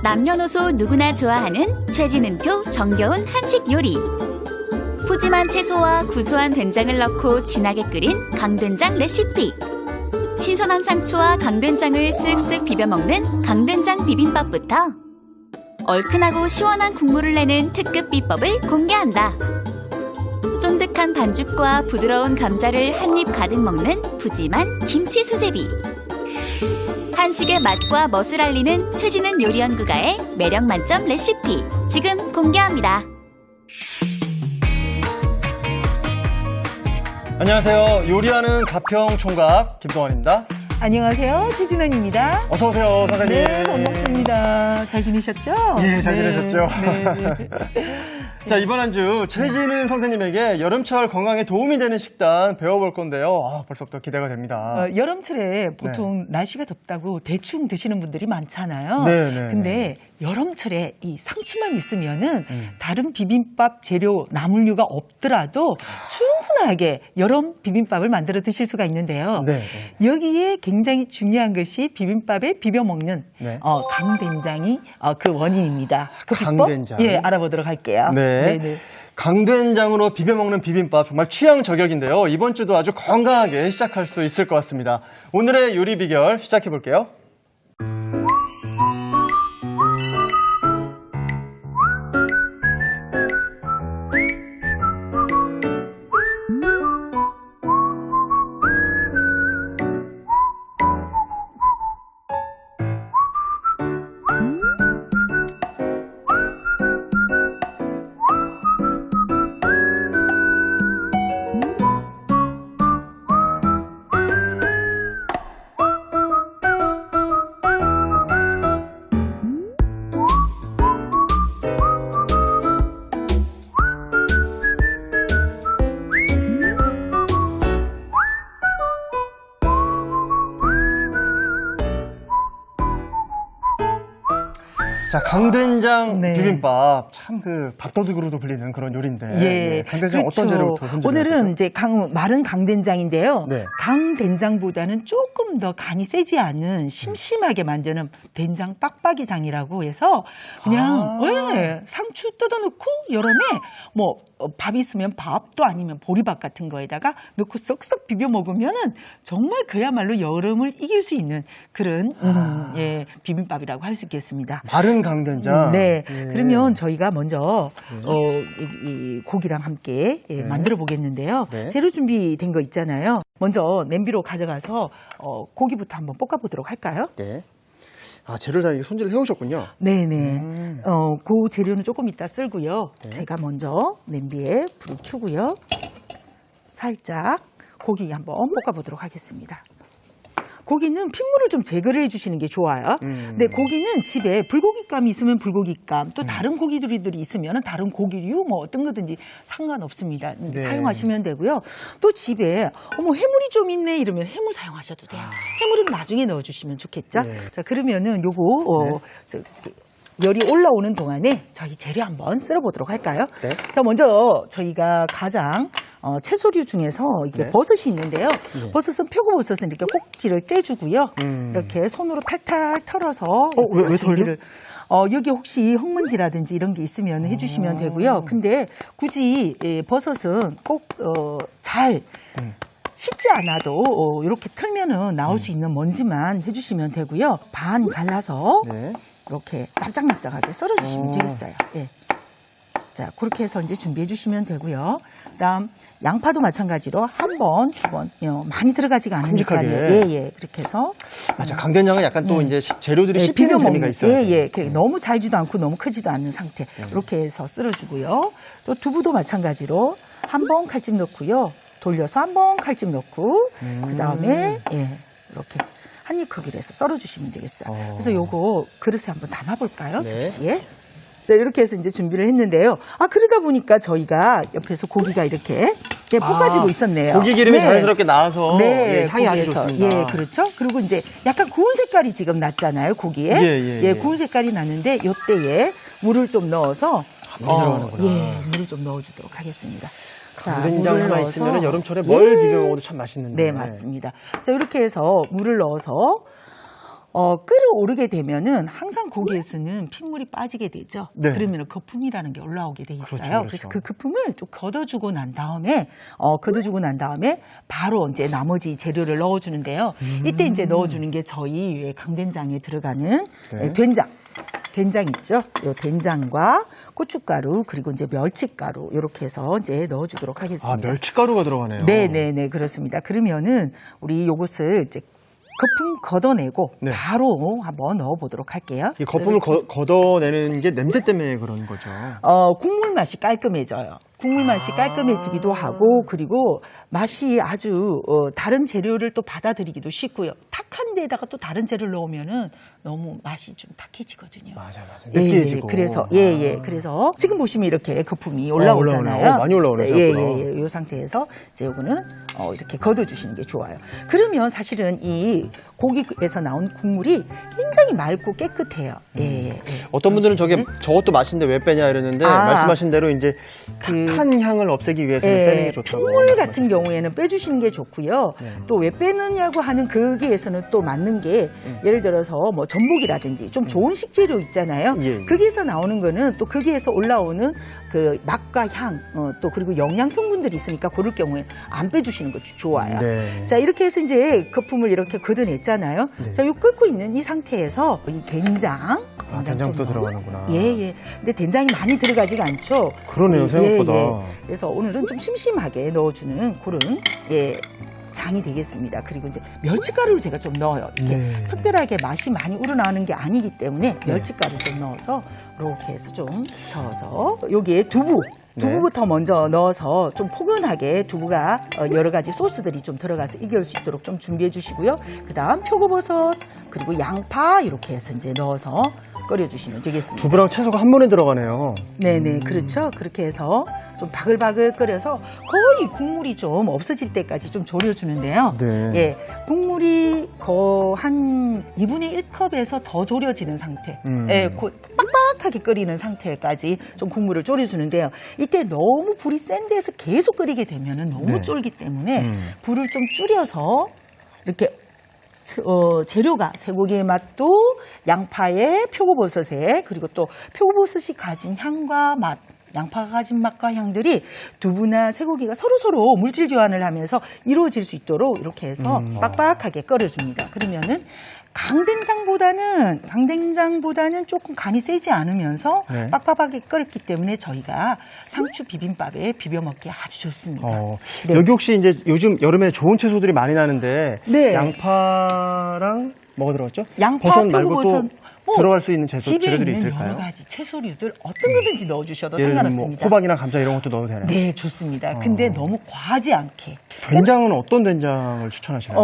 남녀노소 누구나 좋아하는 최진은표 정겨운 한식 요리. 푸짐한 채소와 구수한 된장을 넣고 진하게 끓인 강된장 레시피. 신선한 상추와 강된장을 쓱쓱 비벼 먹는 강된장 비빔밥부터 얼큰하고 시원한 국물을 내는 특급 비법을 공개한다. 쫀득한 반죽과 부드러운 감자를 한입 가득 먹는 푸짐한 김치 수제비. 한식의 맛과 멋을 알리는 최진은 요리연구가의 매력 만점 레시피 지금 공개합니다. 안녕하세요. 요리하는 가평 총각 김동환입니다. 안녕하세요. 최진원입니다. 어서 오세요, 선생님. 네, 반갑습니다. 잘 지내셨죠? 예, 잘 지내셨죠? 네. 자, 이번 한 주 최진은 선생님에게 여름철 건강에 도움이 되는 식단 배워볼 건데요. 벌써부터 기대가 됩니다. 여름철에 보통 날씨가 덥다고 대충 드시는 분들이 많잖아요. 네. 근데 여름철에 이 상추만 있으면은 다른 비빔밥 재료 나물류가 없더라도 충분하게 여름 비빔밥을 만들어 드실 수가 있는데요. 네. 여기에 굉장히 중요한 것이 비빔밥에 비벼 먹는 네. 강된장이 그 원인입니다. 그 비법 강된장. 예, 알아보도록 할게요. 네. 네네. 강된장으로 비벼 먹는 비빔밥 정말 취향 저격인데요. 이번 주도 아주 건강하게 시작할 수 있을 것 같습니다. 오늘의 요리 비결 시작해 볼게요. 자, 강된장 네. 비빔밥 참 그 밥도둑으로도 불리는 그런 요리인데. 예, 강된장 그렇죠. 어떤 재료부터 손질해야 오늘은 되죠? 이제 마른 강된장인데요. 네. 강된장보다는 조금 더 간이 세지 않은 심심하게 만드는 된장 빡빡이장이라고 해서 그냥 상추 뜯어놓고 여름에 뭐 밥 있으면 밥 또 아니면 보리밥 같은 거에다가 넣고 쏙쏙 비벼 먹으면은 정말 그야말로 여름을 이길 수 있는 그런 비빔밥이라고 할 수 있겠습니다. 마른 강된장. 네. 예. 그러면 저희가 먼저 이 고기랑 함께 만들어 보겠는데요. 네. 재료 준비된 거 있잖아요. 먼저 냄비로 가져가서 고기부터 한번 볶아 보도록 할까요? 네. 재료를 다 손질을 해오셨군요. 네네. 그 재료는 조금 이따 쓸고요. 네. 제가 먼저 냄비에 불을 켜고요. 살짝 고기 한번 볶아 보도록 하겠습니다. 고기는 핏물을 좀 제거를 해주시는 게 좋아요. 근데 고기는 집에 불고기감이 있으면 불고기감, 또 다른 고기들이 있으면 다른 고기류 뭐 어떤 거든지 상관없습니다. 네. 사용하시면 되고요. 또 집에 해물이 좀 있네 이러면 해물 사용하셔도 돼요. 해물은 나중에 넣어주시면 좋겠죠. 네. 자, 그러면은 요거 열이 올라오는 동안에 저희 재료 한번 썰어보도록 할까요? 네. 자, 먼저 저희가 가장 채소류 중에서 이게 버섯이 있는데요. 네. 버섯은 표고버섯은 이렇게 꼭지를 떼주고요. 이렇게 손으로 탈탈 털어서 왜 준비를 여기 혹시 흙먼지라든지 이런 게 있으면 해주시면 되고요. 근데 굳이 버섯은 꼭 잘 씻지 않아도 이렇게 틀면은 나올 수 있는 먼지만 해주시면 되고요. 반 갈라서 네. 이렇게 납작납작하게 썰어주시면 되겠어요. 예. 자, 그렇게 해서 이제 준비해 주시면 되고요. 그다음 양파도 마찬가지로 한 번, 두 번, 많이 들어가지가 않으니까 큼직하게. 그렇게 해서 맞아, 강된장은 약간 또 이제 재료들이 씹히는 재미가 있어요. 너무 잘지도 않고 너무 크지도 않는 상태. 이렇게 해서 썰어주고요. 또 두부도 마찬가지로 한 번 칼집 넣고요. 돌려서 한 번 칼집 넣고 그다음에 이렇게 한입 크기로 해서 썰어주시면 되겠어요. 그래서 요거 그릇에 한번 담아볼까요? 네. 접시에. 네, 이렇게 해서 이제 준비를 했는데요. 그러다 보니까 저희가 옆에서 고기가 이렇게 볶아지고 있었네요. 고기 기름이 자연스럽게 나와서 향이 아주 고기에서. 좋습니다. 그렇죠. 그리고 이제 약간 구운 색깔이 지금 났잖아요, 고기에. 구운 색깔이 났는데 요때에 물을 좀 넣어서 물이 들어가는구나. 물을 좀 넣어주도록 하겠습니다. 강된장 하나 있으면 여름철에 뭘 비벼 먹어도 참 맛있는데. 네, 맞습니다. 자, 이렇게 해서 물을 넣어서 끓어오르게 되면은 항상 고기에서는 핏물이 빠지게 되죠. 네. 그러면 거품이라는 게 올라오게 돼 있어요. 그렇죠, 그렇죠. 그래서 그 거품을 좀 걷어주고 난 다음에 바로 이제 나머지 재료를 넣어주는데요. 이때 이제 넣어주는 게 저희 강된장에 들어가는 네. 된장 있죠? 요 된장과 고춧가루 그리고 이제 멸치가루 이렇게 해서 이제 넣어주도록 하겠습니다. 아, 멸치가루가 들어가네요. 네네네 그렇습니다. 그러면은 우리 요것을 이제 거품 걷어내고 네. 바로 한번 넣어보도록 할게요. 이 거품을 걷어내는 게 냄새 때문에 그런 거죠. 국물 맛이 깔끔해져요. 국물 맛이 깔끔해지기도 하고 그리고 맛이 아주 다른 재료를 또 받아들이기도 쉽고요. 탁한 데다가 또 다른 재료를 넣으면은 너무 맛이 좀 탁해지거든요. 맞아. 느끼해지고. 그래서 그래서 지금 보시면 이렇게 거품이 올라오잖아요. 올라오네요. 많이 올라오네요, 생각보다. 이 상태에서 이제 요거는 이렇게 걷어주시는 게 좋아요. 그러면 사실은 이 고기에서 나온 국물이 굉장히 맑고 깨끗해요. 어떤 분들은 저것도 맛인데 왜 빼냐 이러는데 말씀하신 대로 이제 탁한 향을 없애기 위해서는 빼는 게 좋다고. 핏물 같은 경우에는 빼주시는 게 좋고요. 또 왜 빼느냐고 하는 거기에서는 또 맞는 게 예를 들어서 뭐 전복이라든지 좀 좋은 식재료 있잖아요. 예. 거기에서 나오는 거는 또 거기에서 올라오는 그 맛과 향, 또 그리고 영양 성분들이 있으니까 그럴 경우에 안 빼주시는 거 좋아요. 네. 자 이렇게 해서 이제 거품을 이렇게 걷어냈잖아요. 네. 자, 요 끓고 있는 이 상태에서 이 된장 된장도 좀 들어가는구나. 근데 된장이 많이 들어가지가 않죠. 그러네요, 생각보다. 그래서 오늘은 좀 심심하게 넣어주는 그런 장이 되겠습니다. 그리고 이제 멸치가루를 제가 좀 넣어요. 이렇게 특별하게 맛이 많이 우러나오는 게 아니기 때문에 멸치가루 좀 넣어서 이렇게 해서 좀 저어서 여기에 두부부터 먼저 넣어서 좀 포근하게 두부가 여러 가지 소스들이 좀 들어가서 이길 수 있도록 좀 준비해 주시고요. 그 다음 표고버섯 그리고 양파 이렇게 해서 이제 넣어서 끓여주시면 되겠습니다. 두부랑 채소가 한 번에 들어가네요. 네네, 그렇죠. 그렇게 해서 좀 바글바글 끓여서 거의 국물이 좀 없어질 때까지 좀 졸여주는데요. 네. 국물이 한 2분의 1컵에서 더 졸여지는 상태. 빡빡하게 끓이는 상태까지 좀 국물을 졸여주는데요. 이때 너무 불이 센 데서 계속 끓이게 되면 너무 쫄기 때문에 불을 좀 줄여서 이렇게 재료가 쇠고기의 맛도 양파에 표고버섯에 그리고 또 표고버섯이 가진 향과 맛 양파가 가진 맛과 향들이 두부나 쇠고기가 서로서로 물질 교환을 하면서 이루어질 수 있도록 이렇게 해서 빡빡하게 끓여줍니다. 그러면은 강된장보다는 조금 간이 세지 않으면서 빡빡하게 끓였기 때문에 저희가 상추 비빔밥에 비벼 먹기 아주 좋습니다. 여기 혹시 이제 요즘 여름에 좋은 채소들이 많이 나는데 양파랑 뭐가 들어갔죠? 양파, 버섯 말고 또 표고버섯, 들어갈 수 있는 집에 재료들이 있는 있을까요? 여러 가지 채소류들 어떤 거든지 넣어주셔도 예를 들면 상관없습니다. 호박이나 감자 이런 것도 넣어도 되나요? 네, 좋습니다. 근데 너무 과하지 않게. 된장은 어떤 된장을 추천하시나요?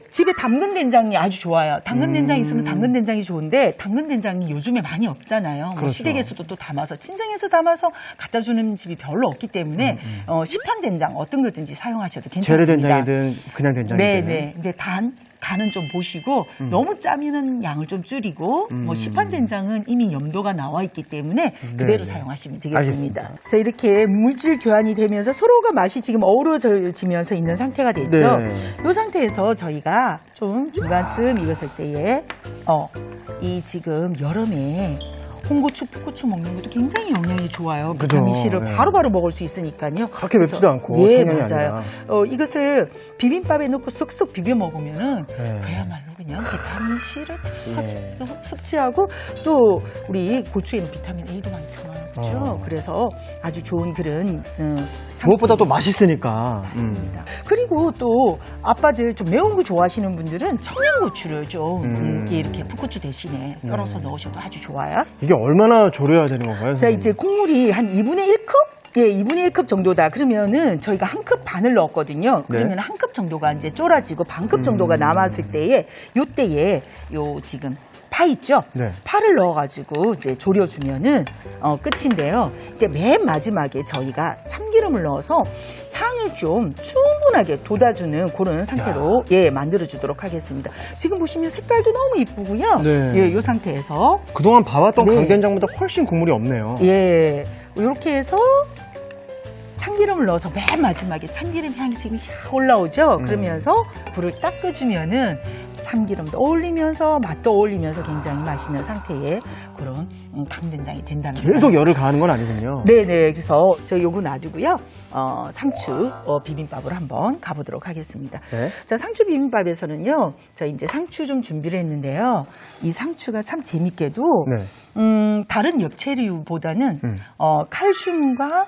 집에 담근 된장이 아주 좋아요. 담근 된장이 있으면 담근 된장이 좋은데 담근 된장이 요즘에 많이 없잖아요. 그렇죠. 시댁에서도 또 담아서 친정에서 담아서 갖다 주는 집이 별로 없기 때문에 시판 된장 어떤 거든지 사용하셔도 괜찮습니다. 재래 된장이든 그냥 된장이든. 네. 근데 간은 좀 보시고 너무 짜면은 양을 좀 줄이고 뭐 시판 된장은 이미 염도가 나와 있기 때문에 그대로 사용하시면 되겠습니다. 알겠습니다. 자, 이렇게 물질 교환이 되면서 서로가 맛이 지금 어우러지면서 있는 상태가 됐죠. 이 상태에서 저희가 좀 중간쯤 익었을 때에 이 지금 여름에 홍고추, 풋고추 먹는 것도 굉장히 영양이 좋아요. 비타민 C를 바로바로 먹을 수 있으니까요. 그렇게 맵지도 않고 맞아요. 아니라. 이것을 비빔밥에 넣고 쓱쓱 비벼 먹으면은 그야말로 그냥 비타민 C를 섭취하고 또 우리 고추에는 비타민 A도 많잖아요. 그렇죠? 그래서 아주 좋은 그런 무엇보다 또 맛있으니까. 맞습니다. 그리고 또 아빠들 좀 매운 거 좋아하시는 분들은 청양고추를 좀 이렇게 풋고추 대신에 썰어서 넣으셔도 아주 좋아요. 이게 얼마나 졸여야 되는 건가요? 자, 이제 국물이 한 2분의 1컵? 2분의 1컵 정도다. 그러면은 저희가 한 컵 반을 넣었거든요. 그러면 한 컵 정도가 이제 쫄아지고 반 컵 정도가 남았을 때에 요때에 지금 파 있죠? 파를 넣어가지고 이제 졸여주면은 끝인데요. 근데 맨 마지막에 저희가 참기름을 넣어서 향을 좀 충분하게 돋아주는 그런 상태로 만들어주도록 하겠습니다. 지금 보시면 색깔도 너무 이쁘고요. 이 상태에서 그동안 봐왔던 강된장보다 훨씬 국물이 없네요. 이렇게 해서 참기름을 넣어서 맨 마지막에 참기름 향이 지금 샥 올라오죠. 그러면서 불을 딱 끄주면은 참기름도 어울리면서 맛도 어울리면서 굉장히 맛있는 상태의 그런 강된장이 된답니다. 계속 열을 가하는 건 아니군요. 네네. 그래서 저 요거 놔두고요. 상추 비빔밥을 한번 가보도록 하겠습니다. 네. 자, 상추 비빔밥에서는요. 자, 이제 상추 좀 준비를 했는데요. 이 상추가 참 재밌게도 네. 다른 엽채류보다는 칼슘과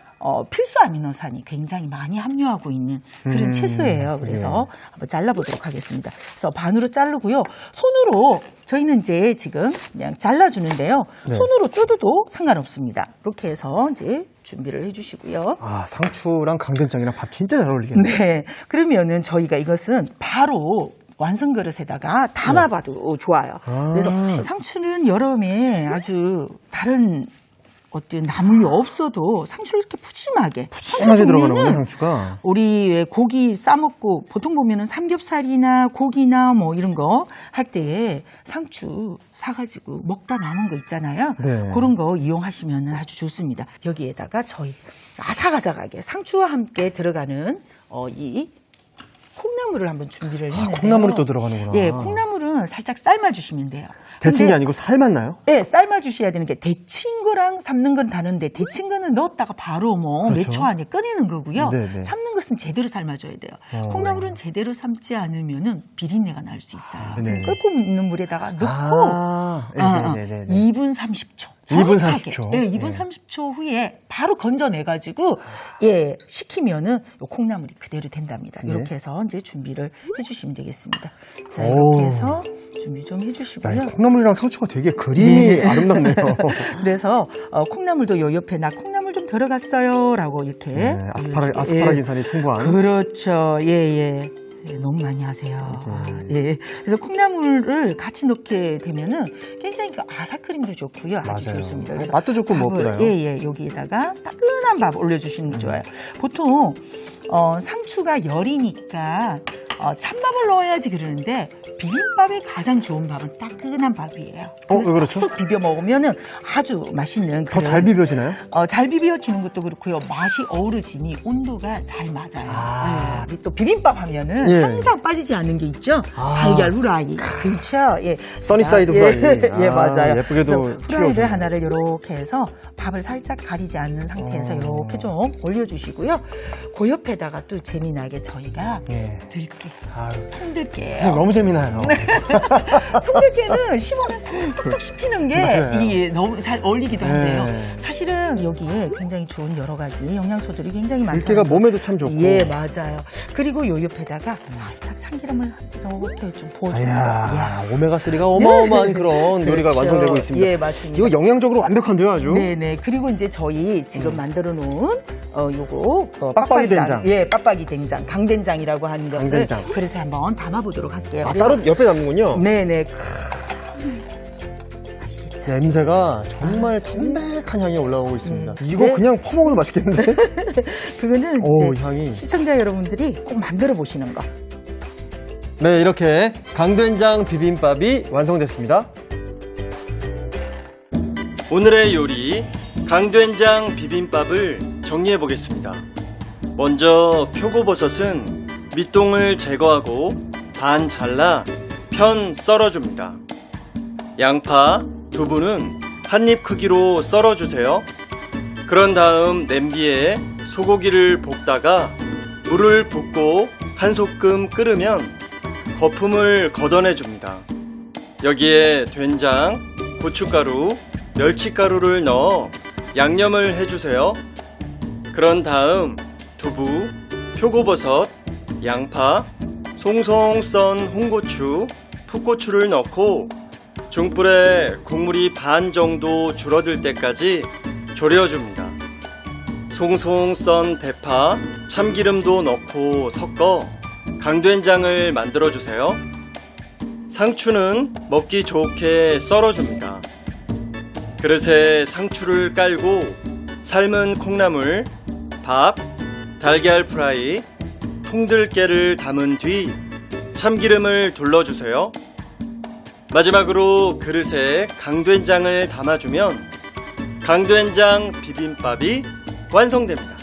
필수 아미노산이 굉장히 많이 함유하고 있는 그런 채소예요. 그래서 한번 잘라보도록 하겠습니다. 그래서 반으로 자르고요. 손으로 저희는 이제 지금 그냥 잘라주는데요. 네. 손으로 뜯어도 상관없습니다. 이렇게 해서 이제 준비를 해주시고요. 아, 상추랑 강된장이랑 밥 진짜 잘 어울리겠네요. 네. 그러면은 저희가 이것은 바로 완성 그릇에다가 담아봐도 좋아요. 아. 그래서 상추는 여름에 아주 다른 어떤 나물이 없어도 상추를 이렇게 푸짐하게 들어가는군요, 상추가. 우리 왜 고기 싸먹고 보통 보면은 삼겹살이나 고기나 뭐 이런 거 할 때에 상추 사가지고 먹다 남은 거 있잖아요. 네. 그런 거 이용하시면 아주 좋습니다. 여기에다가 저희 아삭아삭하게 상추와 함께 들어가는 이 콩나물을 한번 준비를 했는데요. 콩나물이 또 들어가는구나. 예, 콩나물은 살짝 삶아주시면 돼요. 데친 게 근데 아니고 삶았나요? 네, 삶아주셔야 되는 게 데친 거랑 삶는 건 다른데 데친 거는 넣었다가 바로 뭐 몇 초 그렇죠. 안에 꺼내는 거고요. 네네. 삶는 것은 제대로 삶아줘야 돼요. 콩나물은 제대로 삶지 않으면은 비린내가 날 수 있어요. 네. 끓고 있는 물에다가 넣고 네네네. 2분 30초. 2분 정확하게. 30초. 네, 2분 네. 30초 후에 바로 건져내가지고, 예, 식히면은 요 콩나물이 그대로 된답니다. 네. 이렇게 해서 이제 준비를 해주시면 되겠습니다. 자, 오. 이렇게 해서 준비 좀 해주시고요. 야, 콩나물이랑 상추가 되게 그림이 아름답네요. 그래서 콩나물도 요 옆에 나 콩나물 좀 들어갔어요 라고 이렇게 네, 아스파라긴산이 풍부한. 그렇죠. 예예. 예, 너무 많이 하세요. 예. 그래서 콩나물을 같이 넣게 되면은 굉장히 그 아삭크림도 좋고요. 아주 맞아요. 좋습니다. 그래서 맛도 좋고 밥을, 무엇보다요. 예예. 여기에다가 따끈한 밥 올려주시는 게 좋아요. 보통 상추가 열이니까 찬밥을 넣어야지 그러는데 비빔밥에 가장 좋은 밥은 따끈한 밥이에요. 왜 그렇죠? 쑥 비벼 먹으면은 아주 맛있는 더 잘 비벼지나요? 잘 비벼지는 것도 그렇고요. 맛이 어우러지니 온도가 잘 맞아요. 아. 네. 또 비빔밥 하면은 예. 항상 빠지지 않는 게 있죠. 아. 달걀 후라이. 그렇죠. 예. 써니사이드 예. 후라이. 예, 맞아요. 예쁘게도 그래서 후라이를 튀겨주네요. 하나를 이렇게 해서 밥을 살짝 가리지 않는 상태에서 이렇게 좀 올려주시고요. 그 옆에다가 또 재미나게 저희가 예. 들깨, 아유, 통들깨. 너무 재미나요. 통들깨는 씹으면 톡톡 씹히는 게 맞아요. 이게 너무 잘 어울리기도 한데요. 네. 사실은 여기에 굉장히 좋은 여러 가지 영양소들이 굉장히 많아요. 들깨가 몸에도 참 좋고. 예, 맞아요. 그리고 요 옆에다가 살짝 참기름을 이렇게 좀 부어줍니다. 야, 오메가3가 어마어마한 그런 요리가 그렇죠. 완성되고 있습니다. 예, 맞습니다. 이거 영양적으로 완벽한데요, 아주. 네네. 그리고 이제 저희 지금 만들어 놓은 요거 빡빡이 된장. 예, 빡빡이 된장, 강된장이라고 하는 것을 강된장. 그래서 한번 담아보도록 할게요. 아, 따로 옆에 담는군요. 네네. 냄새가 정말 담백한 향이 올라오고 있습니다. 이거 네. 그냥 퍼먹어도 맛있겠는데? 그거는 오, 이제 향이. 시청자 여러분들이 꼭 만들어 보시는 거. 네, 이렇게 강된장 비빔밥이 완성됐습니다. 오늘의 요리 강된장 비빔밥을 정리해 보겠습니다. 먼저 표고버섯은 밑동을 제거하고 반 잘라 편 썰어줍니다. 양파, 두부는 한입 크기로 썰어주세요. 그런 다음 냄비에 소고기를 볶다가 물을 붓고 한 소끔 끓으면 거품을 걷어내줍니다. 여기에 된장, 고춧가루, 멸치가루를 넣어 양념을 해주세요. 그런 다음 두부, 표고버섯, 양파, 송송 썬 홍고추, 풋고추를 넣고 중불에 국물이 반 정도 줄어들 때까지 졸여줍니다. 송송 썬 대파, 참기름도 넣고 섞어 강된장을 만들어주세요. 상추는 먹기 좋게 썰어줍니다. 그릇에 상추를 깔고 삶은 콩나물, 밥, 달걀 프라이, 통들깨를 담은 뒤 참기름을 둘러주세요. 마지막으로 그릇에 강된장을 담아주면 강된장 비빔밥이 완성됩니다.